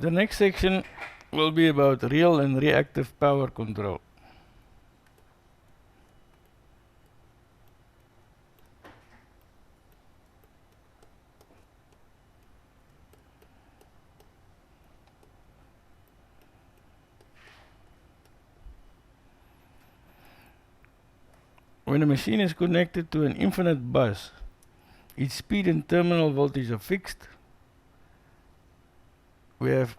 The next section will be about real and reactive power control. When a machine is connected to an infinite bus, its speed and terminal voltage are fixed. We have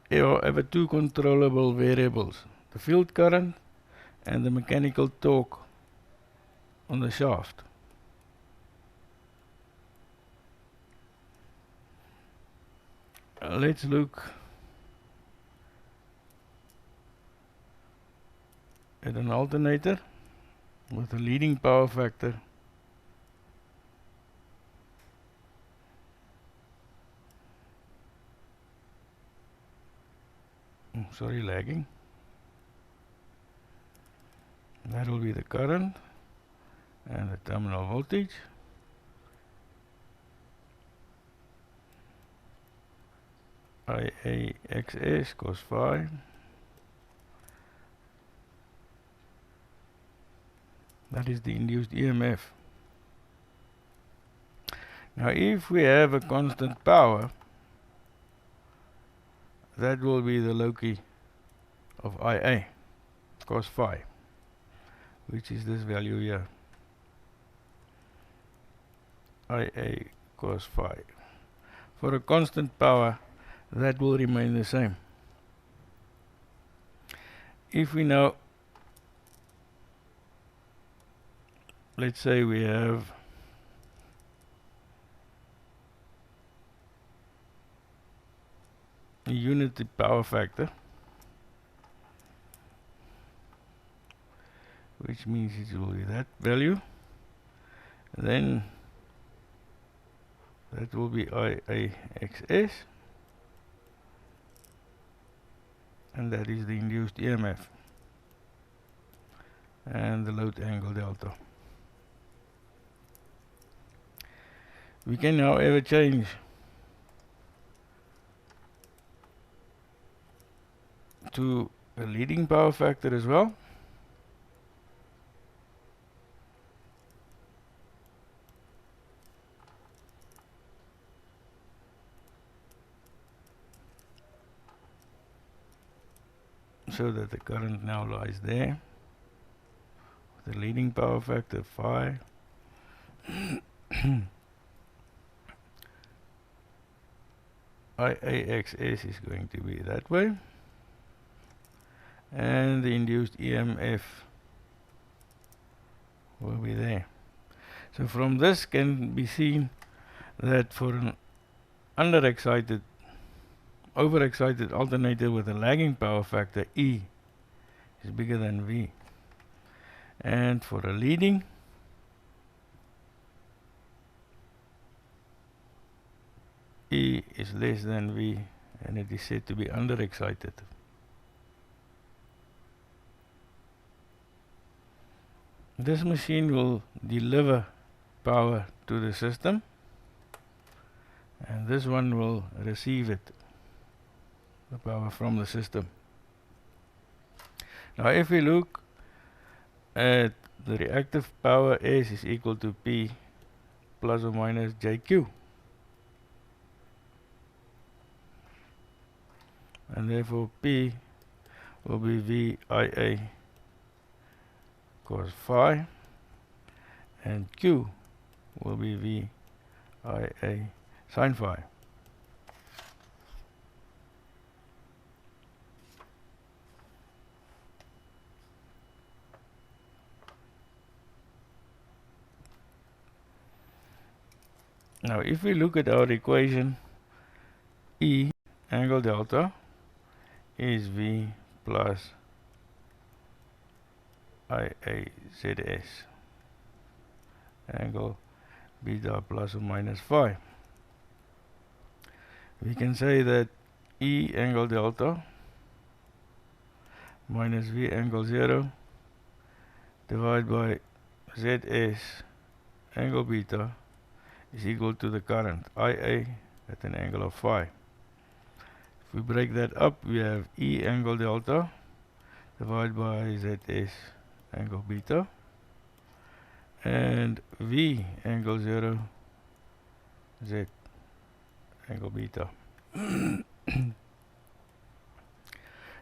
ever two controllable variables, the field current and the mechanical torque on the shaft. Let's look at an alternator with a leading power factor lagging. That will be the current and the terminal voltage. IAXS cos phi. That is the induced EMF. Now if we have a constant power, that will be the loci of IA cos phi, which is this value here, IA cos phi. For a constant power, that will remain the same. If we now, let's say we have a unity power factor, which means it will be that value, then that will be IAXS, and that is the induced EMF and the load angle delta. We can now ever change to a leading power factor as well. So that the current now lies there with the leading power factor phi. IAXS is going to be that way, and the induced EMF will be there. So from this can be seen that for an overexcited alternator with a lagging power factor, E is bigger than V, and for a leading, E is less than V, and it is said to be underexcited. This machine will deliver power to the system, and this one will receive it, the power from the system. Now if we look at the reactive power, S is equal to P plus or minus JQ, and therefore P will be VIA cos phi, and Q will be VIA sin phi. Now if we look at our equation, E angle delta is V plus IAZS angle beta plus or minus phi. We can say that E angle delta minus V angle 0 divided by ZS angle beta is equal to the current IA at an angle of phi. If we break that up, we have E angle delta divided by ZS angle beta, and V angle 0 Z angle beta.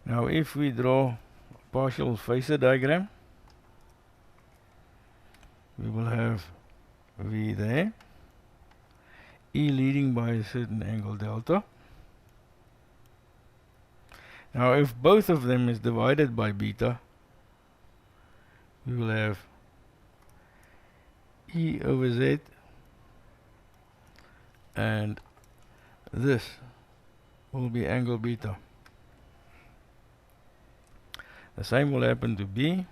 Now if we draw a partial phasor diagram, we will have V there, E leading by a certain angle delta. Now if both of them is divided by beta, we will have E over Z, and this will be angle beta. The same will happen to B.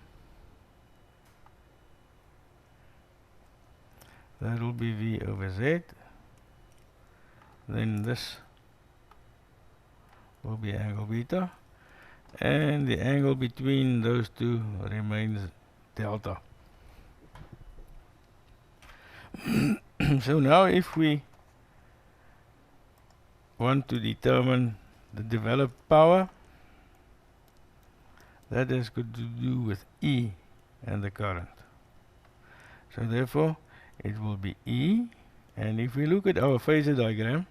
That will be V over Z. Then this will be angle beta, and the angle between those two remains delta. So now if we want to determine the developed power, that has got to do with E and the current. So therefore it will be E, and if we look at our phasor diagram,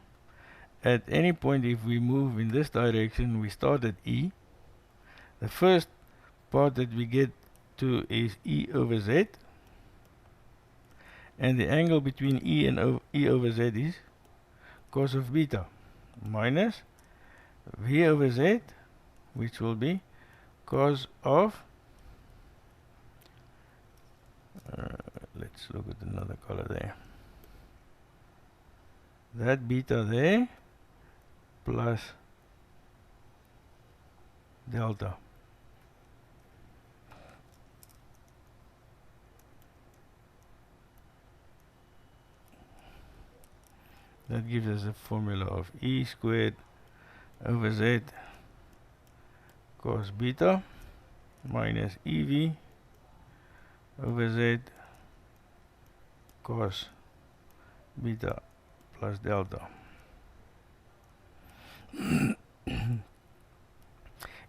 at any point if we move in this direction, we start at E. The first part that we get to is E over Z, and the angle between E and E over Z is cos of beta minus V over Z, which will be cos of, let's look at another color there, that beta there plus delta. That gives us a formula of E squared over Z cos beta minus EV over Z cos beta plus delta.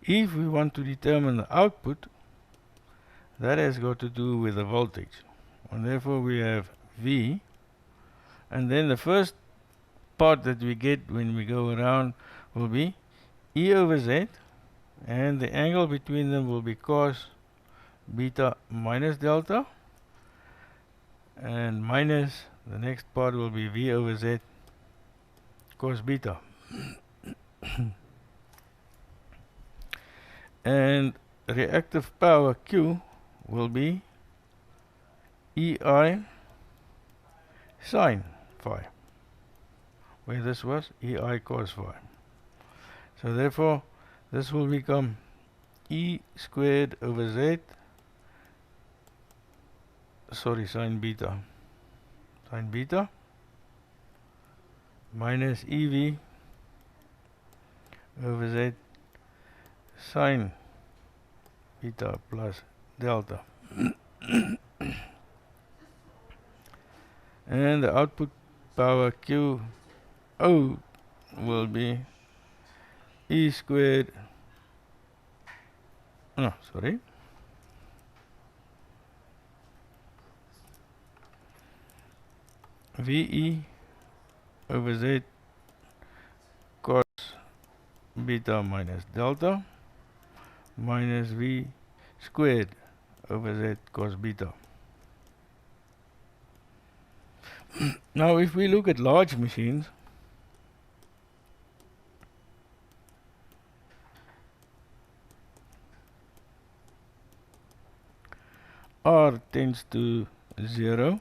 If we want to determine the output, that has got to do with the voltage, and therefore we have V, and then the first part that we get when we go around will be E over Z, and the angle between them will be cos beta minus delta, and minus the next part will be V over Z cos beta. And reactive power Q will be EI sin phi, where this was EI cos phi. So therefore this will become E squared over Z, sin beta minus EV over Z sin beta plus delta. And the output power Q O will be E squared, VE over Z cos beta minus delta minus V squared over Z cos beta. Now if we look at large machines, R tends to 0,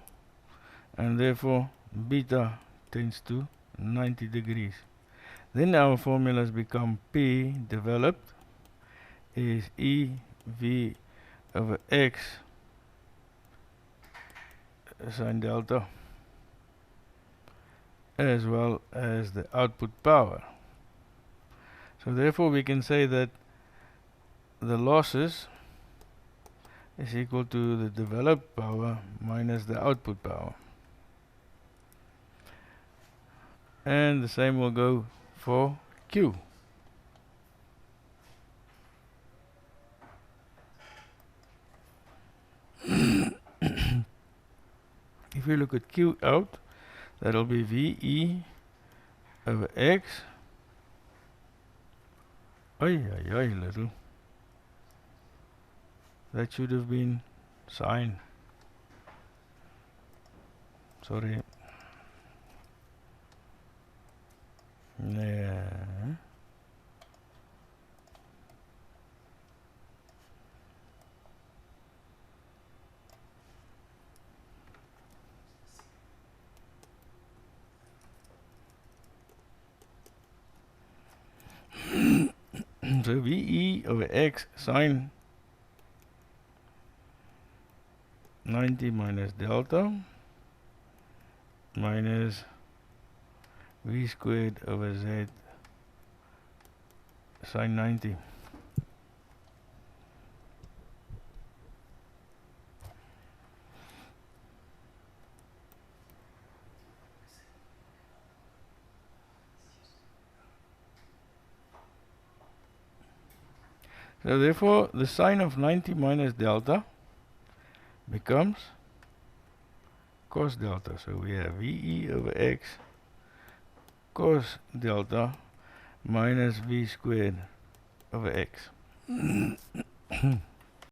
and therefore beta tends to 90 degrees. Then our formulas become P developed is E V over X sin delta, as well as the output power. So therefore we can say that the losses is equal to the developed power minus the output power. And the same will go for Q. if we look at Q out, that'll be VE over X. Ay, little. That should have been sine. Sorry. Yeah. So VE over X sine 90 minus delta minus V squared over Z sine 90. So therefore the sine of 90 minus delta becomes cos delta. So we have VE over X cos delta minus V squared over X.